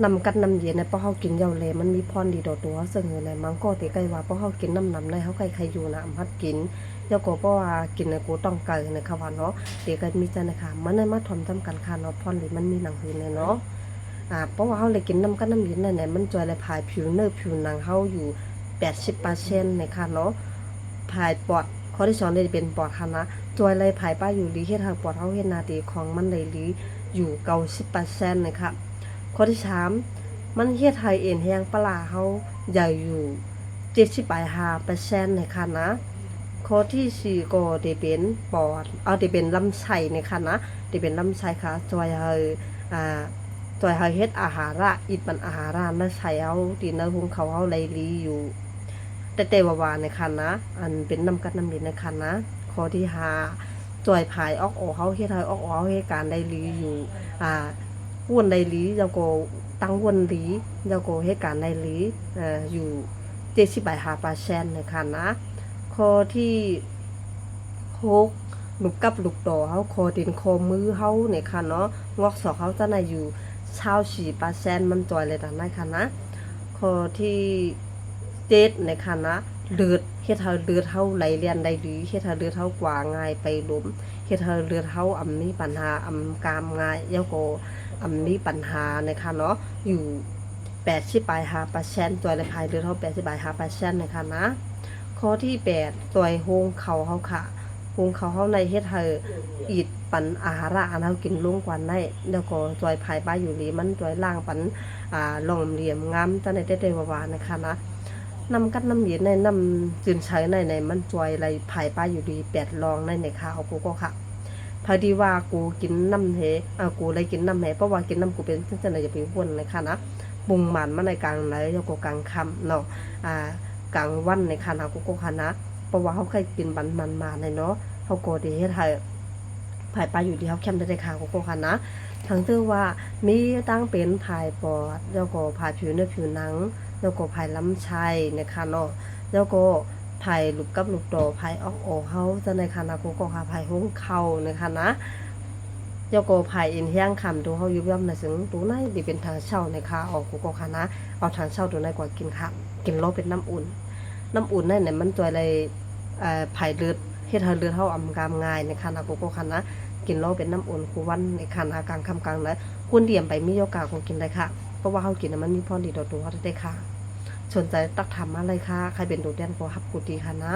นำกัดน้ำเย็นในป้อเฮากินยาวเลยมันมีพรดีต่อตัวซึ่งในมังก็ติไกว่าป้อเฮากินน้ำในเฮาใครอยู่นะอำพัดกินยาก็เพราะว่ากินในกูต้องเกินนะคะว่าเนาะเดี๋ยวก็มีจังนะคะมันได้มาทำทำกันค่ะเนาะพรหรือมันมีหนังหืนเลยเนาะเพราะว่าเฮาเลยกินน้ำกัดน้ำเย็นในมันจอยเลยผายผิวเนื้อผิวหนังเฮาอยู่80%นะคะเนาะผายปอดข้อที่2เลยเป็นปอดค่ะนะจอยเลยผายป้าอยู่ดีเฮ็ดทางปอดเฮาเฮ็ดนาทีของมันเลยหรืออยู่90%นะคะข้อที่3มันเฮ็ดให้เอ็นแห้งปลาเฮาใหญ่อยู่75%นะคะนะข้อที่4ก็ได้เป็นปอดได้เป็นลำไส้นะคะนะได้เป็นลำไส้ค่ะจอยให้จอยให้เฮ็ดอาหารอิดมันอาหารในไส้เฮาที่ในหุงเขาเฮาไหลลีอยู่แต่ว่านะคะนะอันเป็นน้ำกัดน้ำดินนะคะนะข้อที่5จอยผายออกเฮาเฮ็ดให้ออกเฮาเฮ็ดการได้ลีอยู่วนได้ลีแล้วก็ตั้งวนลีแล้วก็เฮ็ดการได้ลีอยู่75%นะคะนะข้อที่6ลูกกับลูกต่อเฮาคอตีนคอมือเฮาเนี่ยค่ะเนาะงอกศอกเฮาจะได้อยู่24%มันจอยเลยนะคะนะข้อที่7นะคะนะเลือดเฮ็ดให้เลือดเฮาไหลเวียนได้ดีเฮ็ดให้เลือดเฮากว่าง่ายไปลมเฮ็ดให้เลือดเฮามีปัญหากามง่ายแล้วก็มีปัญหานะคะเนาะอยู่80%ตัวเลยพายเลือดเฮา80%นะคะนะข้อที่8ตัวโฮงเขาเฮาค่ะโฮงเขาเฮาในเฮ็ดให้อิดปันอาหารอันเฮากินลงกว่าได้แล้วก็จอยภายป้าอยู่ลีมันจอยล่างปันหล่อมเหลี่ยมงามจังได๋ได้ว่านะคะนะนำกัดน้ำเย็นในน้ำจืนใช้ในมันจอยไรภายป้าอยู่ดี8รองในค่ะเอากูก็ค่ะพอดีว่ากูกินน้ำกูเลยกินน้ำเพราะว่ากินน้ำกูเป็นจังได๋จะไปวนนะคะนะปรุงมันมาในกลางไหนแล้วก็กลางค่ำเนาะกลางวันในค่ะนะกูก็ค่ะนะเพราะว่าเขาเคยกินมันมาในเนาะเขาโกดีเฮ็ดให้ภายป้าอยู่ดีเขาเข้มได้ค่ะกูก็ค่ะนะทั้งที่ว่ามีตั้งเป็นภายปอดแล้วก็ภายผิวเนื้อผิวหนังแล้วก็ภายลำไส้นะคะเนาะแล้วก็ภายลูกกับลูกโตภายออกเฮาจะในค่ะนะกูก็ค่ะภายห้องเข่านะคะนะแล้วก็ภายอินเฮียงคำตัวเฮายุบย่ำในซึ่งตัวไหนที่เป็นทางเช่านะคะออกกูก็ค่ะนะเอาทางเช่าตัวไหนกว่ากินค่ะกินโลเป็นน้ำอุ่นนั่นเนี่ยมันตัวอะไรภายเลือดเฮ็ดให้เลือดเฮากามง่ายนะคะนะกูก็ค่ะนะกินโลเป็นน้ำอุ่นคูวันในคันกลางค่ำกลางแล้วคุณเดี่ยมไปมีโอกาสคงกินได้ค่ะเพราะว่าเฮากินมันมีพรดีต่อตัวได้ค่ะสนใจตักทำอะไรค่ะใครเป็นโดดเด่นก็ฮับกูดีค่ะนะ